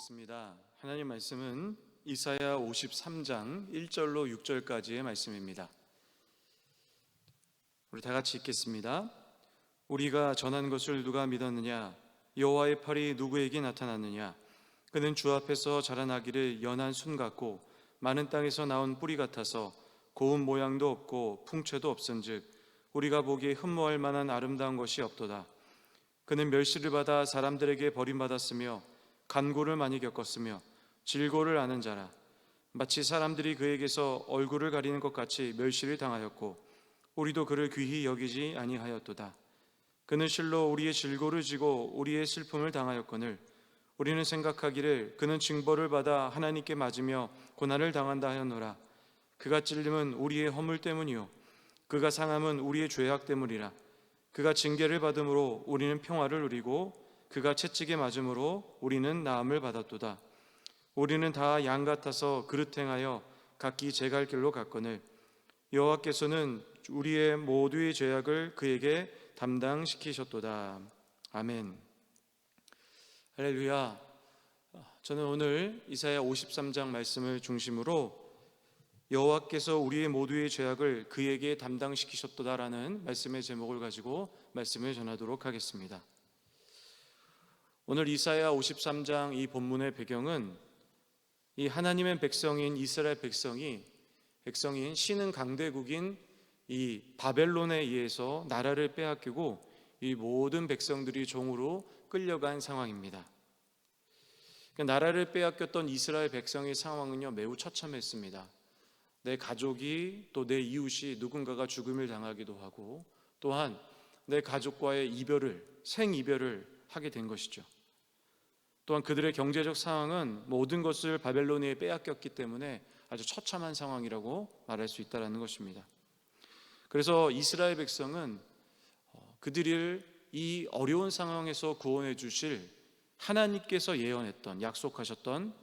읽겠습니다. 하나님 말씀은 이사야 53장 1절로 6절까지의 말씀입니다. 우리 다 같이 읽겠습니다. 우리가 전한 것을 누가 믿었느냐? 여호와의 팔이 누구에게 나타났느냐? 그는 주 앞에서 자라나기를 연한 순 같고 많은 땅에서 나온 뿌리 같아서 고운 모양도 없고 풍채도 없은즉 우리가 보기에 흠모할 만한 아름다운 것이 없도다. 그는 멸시를 받아 사람들에게 버림받았으며 간고를 많이 겪었으며 질고를 아는 자라. 마치 사람들이 그에게서 얼굴을 가리는 것 같이 멸시를 당하였고 우리도 그를 귀히 여기지 아니하였도다. 그는 실로 우리의 질고를 지고 우리의 슬픔을 당하였거늘 우리는 생각하기를 그는 징벌을 받아 하나님께 맞으며 고난을 당한다 하였노라. 그가 찔림은 우리의 허물 때문이요 그가 상함은 우리의 죄악 때문이라. 그가 징계를 받음으로 우리는 평화를 누리고 그가 채찍에 맞음으로 우리는 나음을 받았도다. 우리는 다 양 같아서 그릇 행하여 각기 제 갈 길로 갔거늘 여호와께서는 우리의 모두의 죄악을 그에게 담당시키셨도다. 아멘. 할렐루야. 저는 오늘 이사야 53장 말씀을 중심으로 여호와께서 우리의 모두의 죄악을 그에게 담당시키셨도다라는 말씀의 제목을 가지고 말씀을 전하도록 하겠습니다. 오늘 이사야 53장 이 본문의 배경은 이 하나님의 백성인 이스라엘 백성인 신은 강대국인 이 바벨론에 의해서 나라를 빼앗기고 이 모든 백성들이 종으로 끌려간 상황입니다. 그러니까 나라를 빼앗겼던 이스라엘 백성의 상황은요 매우 처참했습니다. 내 가족이 또 내 이웃이 누군가가 죽음을 당하기도 하고 또한 내 가족과의 생이별을 하게 된 것이죠. 또한 그들의 경제적 상황은 모든 것을 바벨론에 빼앗겼기 때문에 아주 처참한 상황이라고 말할 수 있다는 것입니다. 그래서 이스라엘 백성은 그들을 이 어려운 상황에서 구원해 주실 하나님께서 예언했던 약속하셨던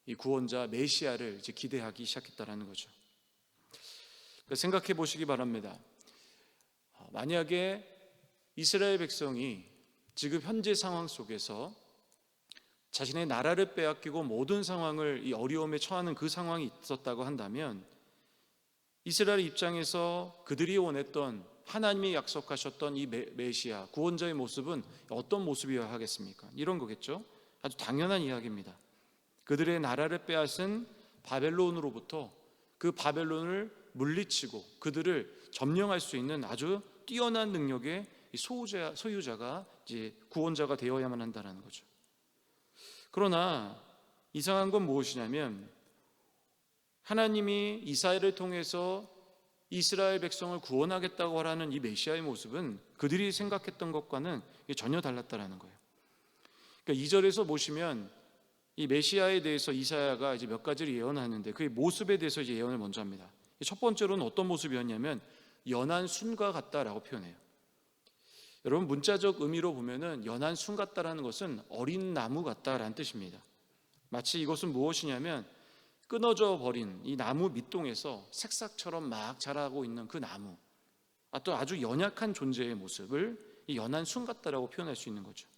이 구원자 메시아를 이제 기대하기 시작했다는 거죠. 생각해 보시기 바랍니다. 만약에 이스라엘 백성이 지금 현재 상황 속에서 자신의 나라를 빼앗기고 모든 상황을 이 어려움에 처하는 그 상황이 있었다고 한다면 이스라엘 입장에서 그들이 원했던 하나님이 약속하셨던 이 메시아 구원자의 모습은 어떤 모습이어야 하겠습니까? 이런 거겠죠. 아주 당연한 이야기입니다. 그들의 나라를 빼앗은 바벨론으로부터 그 바벨론을 물리치고 그들을 점령할 수 있는 아주 뛰어난 능력의 소유자가 이제 구원자가 되어야만 한다는 거죠. 그러나 이상한 건 무엇이냐면 하나님이 이사야를 통해서 이스라엘 백성을 구원하겠다고 하라는 이 메시아의 모습은 그들이 생각했던 것과는 전혀 달랐다는 거예요. 그러니까 2절에서 보시면 이 메시아에 대해서 이사야가 이제 몇 가지를 예언하는데 그 모습에 대해서 이제 예언을 먼저 합니다. 첫 번째로는 어떤 모습이었냐면 연한 순과 같다라고 표현해요. 여러분 문자적 의미로 보면은 연한 순 같다라는 것은 어린 나무 같다라는 뜻입니다. 마치 이것은 무엇이냐면 끊어져 버린 이 나무 밑동에서 새싹처럼 막 자라고 있는 그 나무, 또 아주 연약한 존재의 모습을 이 연한 순 같다라고 표현할 수 있는 거죠.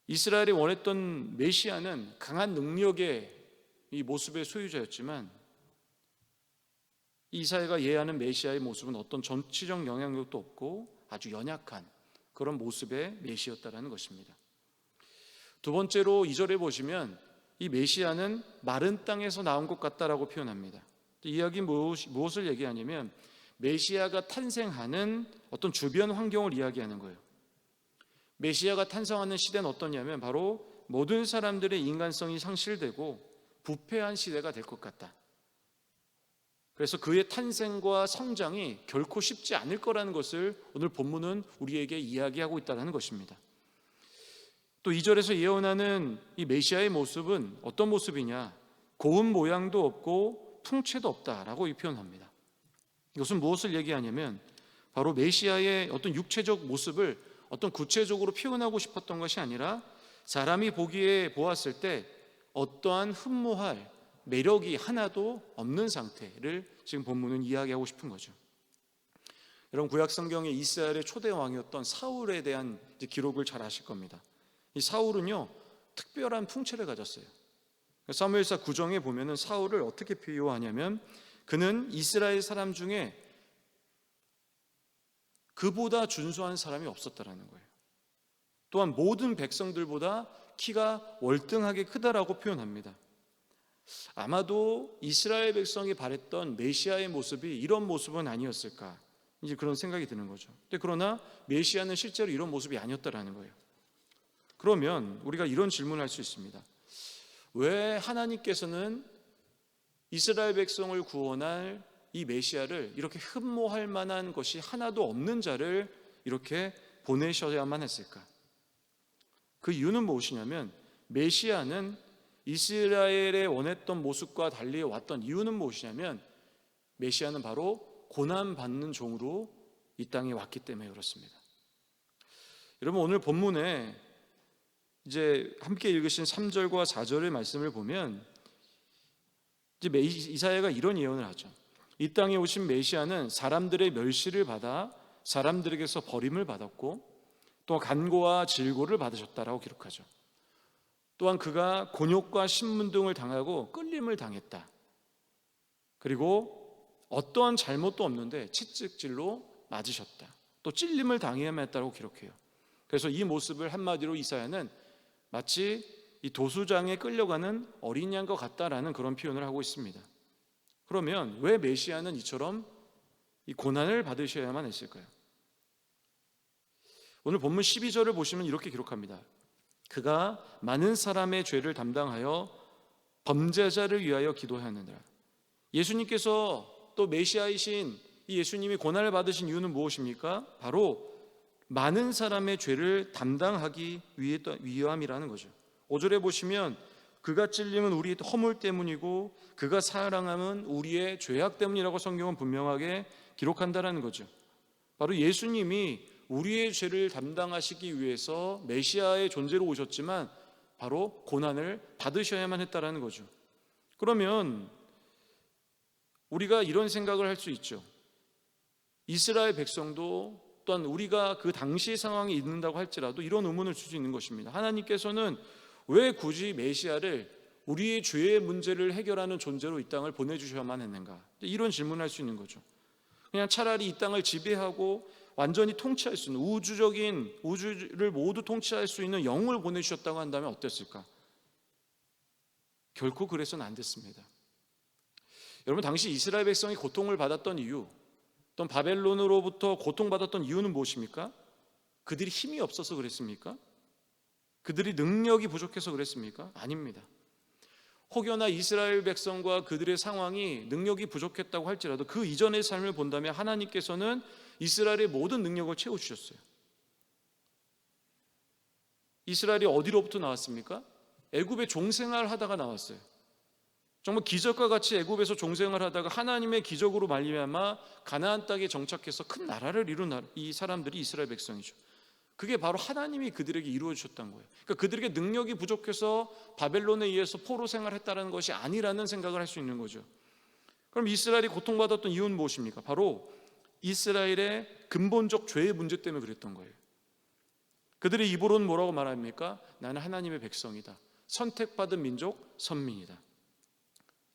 이스라엘이 원했던 메시아는 강한 능력의 이 모습의 소유자였지만 이사야가 예하는 메시아의 모습은 어떤 정치적 영향력도 없고 아주 연약한 그런 모습의 메시아였다는 것입니다. 두 번째로 2절에 보시면 이 메시아는 마른 땅에서 나온 것 같다라고 표현합니다. 이 이야기 무엇을 얘기하냐면 메시아가 탄생하는 어떤 주변 환경을 이야기하는 거예요. 메시아가 탄생하는 시대는 어떠냐면 바로 모든 사람들의 인간성이 상실되고 부패한 시대가 될 것 같다. 그래서 그의 탄생과 성장이 결코 쉽지 않을 거라는 것을 오늘 본문은 우리에게 이야기하고 있다는 것입니다. 또 2절에서 예언하는 이 메시아의 모습은 어떤 모습이냐? 고운 모양도 없고 풍채도 없다라고 표현합니다. 이것은 무엇을 얘기하냐면 바로 메시아의 어떤 육체적 모습을 어떤 구체적으로 표현하고 싶었던 것이 아니라 사람이 보았을 때 어떠한 흠모할 매력이 하나도 없는 상태를 지금 본문은 이야기하고 싶은 거죠. 여러분 구약 성경에 이스라엘의 초대 왕이었던 사울에 대한 기록을 잘 아실 겁니다. 이 사울은요 특별한 풍채를 가졌어요. 사무엘사 9장에 보면은 사울을 어떻게 비유하냐면 그는 이스라엘 사람 중에 그보다 준수한 사람이 없었다라는 거예요. 또한 모든 백성들보다 키가 월등하게 크다라고 표현합니다. 아마도 이스라엘 백성이 바랬던 메시아의 모습이 이런 모습은 아니었을까, 이제 그런 생각이 드는 거죠. 그러나 메시아는 실제로 이런 모습이 아니었다라는 거예요. 그러면 우리가 이런 질문을 할 수 있습니다. 왜 하나님께서는 이스라엘 백성을 구원할 이 메시아를 이렇게 흠모할 만한 것이 하나도 없는 자를 이렇게 보내셔야만 했을까? 그 이유는 무엇이냐면, 메시아는 이스라엘의 원했던 모습과 달리 왔던 이유는 무엇이냐면, 메시아는 바로 고난받는 종으로 이 땅에 왔기 때문에 그렇습니다. 여러분, 오늘 본문에 이제 함께 읽으신 3절과 4절의 말씀을 보면 이제 이사야가 이런 예언을 하죠. 이 땅에 오신 메시아는 사람들의 멸시를 받아 사람들에게서 버림을 받았고 또 간고와 질고를 받으셨다라고 기록하죠. 또한 그가 곤욕과 신문 등을 당하고 끌림을 당했다. 그리고 어떠한 잘못도 없는데 채찍질로 맞으셨다. 또 찔림을 당해야만 했다고 기록해요. 그래서 이 모습을 한마디로 이사야는 마치 이 도수장에 끌려가는 어린 양과 같다라는 그런 표현을 하고 있습니다. 그러면 왜 메시아는 이처럼 이 고난을 받으셔야만 했을까요? 오늘 본문 12절을 보시면 이렇게 기록합니다. 그가 많은 사람의 죄를 담당하여 범죄자를 위하여 기도하느니라. 예수님께서 또 메시아이신 이 예수님이 고난을 받으신 이유는 무엇입니까? 바로 많은 사람의 죄를 담당하기 위함이라는 거죠. 5절에 보시면 그가 찔림은 우리의 허물 때문이고 그가 사랑함은 우리의 죄악 때문이라고 성경은 분명하게 기록한다는 거죠. 바로 예수님이 우리의 죄를 담당하시기 위해서 메시아의 존재로 오셨지만 바로 고난을 받으셔야만 했다는 거죠. 그러면 우리가 이런 생각을 할 수 있죠. 이스라엘 백성도 또한 우리가 그 당시 상황에 있는다고 할지라도 이런 의문을 줄 수 있는 것입니다. 하나님께서는 왜 굳이 메시아를 우리의 죄의 문제를 해결하는 존재로 이 땅을 보내주셔야만 했는가? 이런 질문을 할 수 있는 거죠. 그냥 차라리 이 땅을 지배하고 완전히 통치할 수 있는 우주를 모두 통치할 수 있는 영을 보내주셨다고 한다면 어땠을까? 결코 그래서는 안 됐습니다. 여러분, 당시 이스라엘 백성이 고통을 받았던 이유, 또 바벨론으로부터 고통받았던 이유는 무엇입니까? 그들이 힘이 없어서 그랬습니까? 그들이 능력이 부족해서 그랬습니까? 아닙니다. 혹여나 이스라엘 백성과 그들의 상황이 능력이 부족했다고 할지라도 그 이전의 삶을 본다면 하나님께서는 이스라엘의 모든 능력을 채워주셨어요. 이스라엘이 어디로부터 나왔습니까? 애굽의 종생활 하다가 나왔어요. 정말 기적과 같이 애굽에서 종생활 하다가 하나님의 기적으로 말미암아 가나안 땅에 정착해서 큰 나라를 이룬 이 사람들이 이스라엘 백성이죠. 그게 바로 하나님이 그들에게 이루어 주셨던 거예요. 그러니까 그들에게 능력이 부족해서 바벨론에 의해서 포로 생활했다는 것이 아니라는 생각을 할 수 있는 거죠. 그럼 이스라엘이 고통받았던 이유는 무엇입니까? 바로 이스라엘의 근본적 죄의 문제 때문에 그랬던 거예요. 그들의 입으로는 뭐라고 말합니까? 나는 하나님의 백성이다. 선택받은 민족, 선민이다.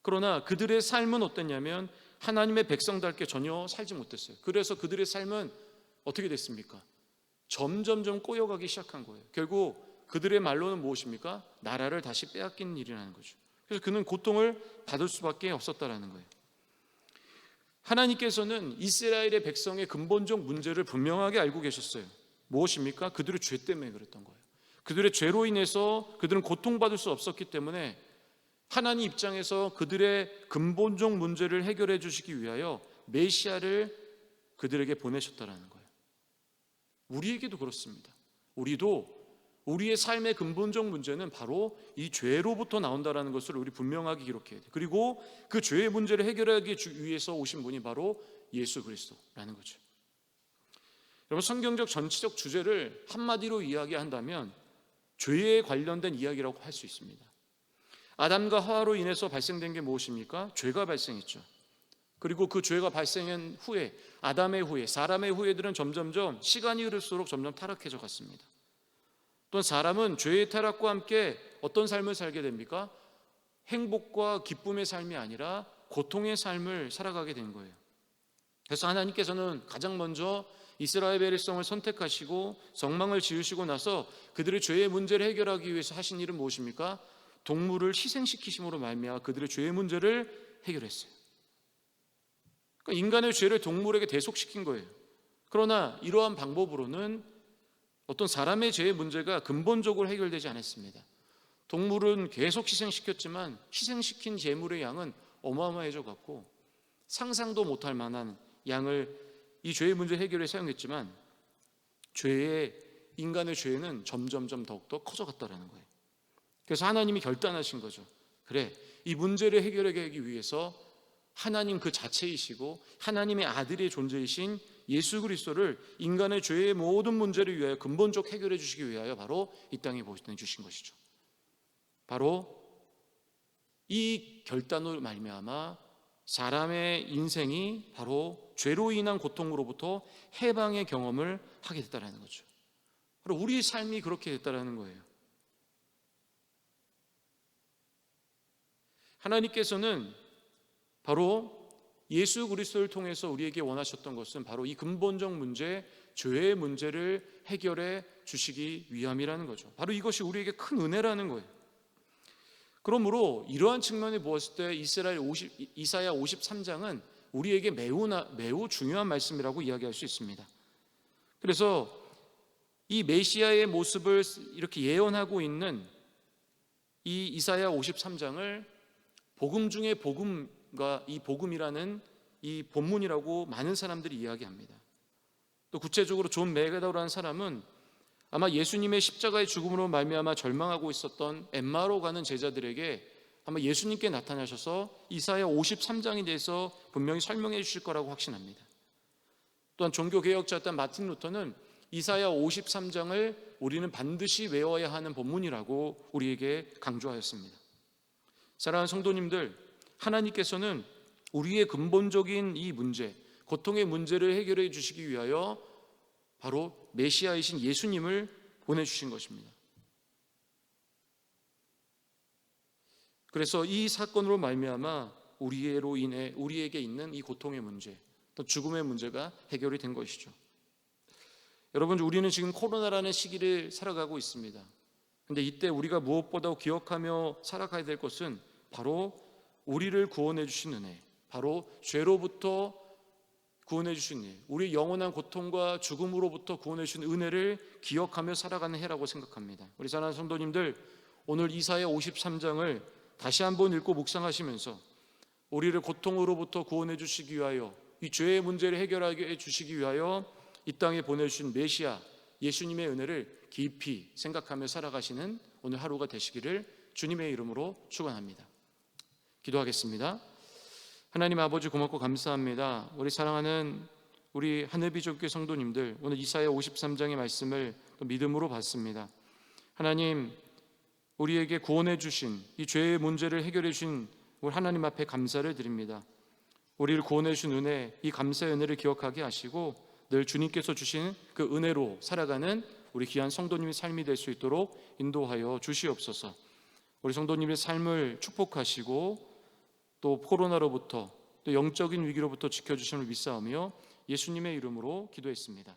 그러나 그들의 삶은 어땠냐면 하나님의 백성답게 전혀 살지 못했어요. 그래서 그들의 삶은 어떻게 됐습니까? 점점점 꼬여가기 시작한 거예요. 결국 그들의 말로는 무엇입니까? 나라를 다시 빼앗기는 일이라는 거죠. 그래서 그는 고통을 받을 수밖에 없었다라는 거예요. 하나님께서는 이스라엘의 백성의 근본적 문제를 분명하게 알고 계셨어요. 무엇입니까? 그들의 죄 때문에 그랬던 거예요. 그들의 죄로 인해서 그들은 고통받을 수 없었기 때문에 하나님 입장에서 그들의 근본적 문제를 해결해 주시기 위하여 메시아를 그들에게 보내셨다라는 거예요. 우리에게도 그렇습니다. 우리도 우리의 삶의 근본적 문제는 바로 이 죄로부터 나온다는 것을 우리 분명하게 기록해야 돼요. 그리고 그 죄의 문제를 해결하기 위해서 오신 분이 바로 예수 그리스도라는 거죠. 여러분, 성경적 전체적 주제를 한마디로 이야기한다면 죄에 관련된 이야기라고 할 수 있습니다. 아담과 하와로 인해서 발생된 게 무엇입니까? 죄가 발생했죠. 그리고 그 죄가 발생한 후에 아담의 후예, 사람의 후예들은 점점점 시간이 흐를수록 점점 타락해져 갔습니다. 또한 사람은 죄의 타락과 함께 어떤 삶을 살게 됩니까? 행복과 기쁨의 삶이 아니라 고통의 삶을 살아가게 된 거예요. 그래서 하나님께서는 가장 먼저 이스라엘 백성을 선택하시고 성망을 지으시고 나서 그들의 죄의 문제를 해결하기 위해서 하신 일은 무엇입니까? 동물을 희생시키심으로 말미암아 그들의 죄의 문제를 해결했어요. 그러니까 인간의 죄를 동물에게 대속시킨 거예요. 그러나 이러한 방법으로는 어떤 사람의 죄의 문제가 근본적으로 해결되지 않았습니다. 동물은 계속 희생시켰지만 희생시킨 제물의 양은 어마어마해져 갖고 상상도 못할 만한 양을 이 죄의 문제 해결에 사용했지만 인간의 죄는 점점점 더욱더 커져갔다는 거예요. 그래서 하나님이 결단하신 거죠. 그래, 이 문제를 해결하기 위해서 하나님 그 자체이시고 하나님의 아들의 존재이신 예수 그리스도를 인간의 죄의 모든 문제를 위하여 근본적 해결해 주시기 위하여 바로 이 땅에 보내주신 것이죠. 바로 이 결단으로 말미암아 사람의 인생이 바로 죄로 인한 고통으로부터 해방의 경험을 하게 됐다는 거죠. 바로 우리 삶이 그렇게 됐다는 거예요. 하나님께서는 바로 예수 그리스도를 통해서 우리에게 원하셨던 것은 바로 이 근본적 문제, 죄의 문제를 해결해 주시기 위함이라는 거죠. 바로 이것이 우리에게 큰 은혜라는 거예요. 그러므로 이러한 측면에 보았을 때 이사야 53장은 우리에게 매우 중요한 말씀이라고 이야기할 수 있습니다. 그래서 이 메시아의 모습을 이렇게 예언하고 있는 이 이사야 53장을 복음 중에 복음과 이 복음이라는 이 본문이라고 많은 사람들이 이야기합니다. 또 구체적으로 존 맥에더라는 사람은 아마 예수님의 십자가의 죽음으로 말미암아 절망하고 있었던 엠마로 가는 제자들에게 아마 예수님께 나타나셔서 이사야 53장에 대해서 분명히 설명해 주실 거라고 확신합니다. 또한 종교개혁자였던 마틴 루터는 이사야 53장을 우리는 반드시 외워야 하는 본문이라고 우리에게 강조하였습니다. 사랑하는 성도님들, 하나님께서는 우리의 근본적인 이 문제, 고통의 문제를 해결해 주시기 위하여 바로 메시아이신 예수님을 보내주신 것입니다. 그래서 이 사건으로 말미암아 우리로 인해 우리에게 있는 이 고통의 문제, 또 죽음의 문제가 해결이 된 것이죠. 여러분, 우리는 지금 코로나라는 시기를 살아가고 있습니다. 그런데 이때 우리가 무엇보다 기억하며 살아가야 될 것은 바로 우리를 구원해 주신 은혜, 바로 죄로부터 구원해 주신 은혜, 우리 영원한 고통과 죽음으로부터 구원해 주신 은혜를 기억하며 살아가는 해라고 생각합니다. 우리 사랑하는 성도님들, 오늘 이사야 53장을 다시 한번 읽고 묵상하시면서 우리를 고통으로부터 구원해 주시기 위하여, 이 죄의 문제를 해결하게 해주시기 위하여 이 땅에 보내주신 메시아 예수님의 은혜를 깊이 생각하며 살아가시는 오늘 하루가 되시기를 주님의 이름으로 축원합니다. 기도하겠습니다. 하나님 아버지, 고맙고 감사합니다. 우리 사랑하는 우리 하늘비전교회 성도님들, 오늘 이사야 53장의 말씀을 또 믿음으로 받습니다. 하나님, 우리에게 구원해 주신 이 죄의 문제를 해결해 주신 우리 하나님 앞에 감사를 드립니다. 우리를 구원해 주신 은혜, 이 감사의 은혜를 기억하게 하시고 늘 주님께서 주신 그 은혜로 살아가는 우리 귀한 성도님의 삶이 될 수 있도록 인도하여 주시옵소서. 우리 성도님의 삶을 축복하시고 또 코로나로부터 또 영적인 위기로부터 지켜주심을 믿사오며 예수님의 이름으로 기도했습니다.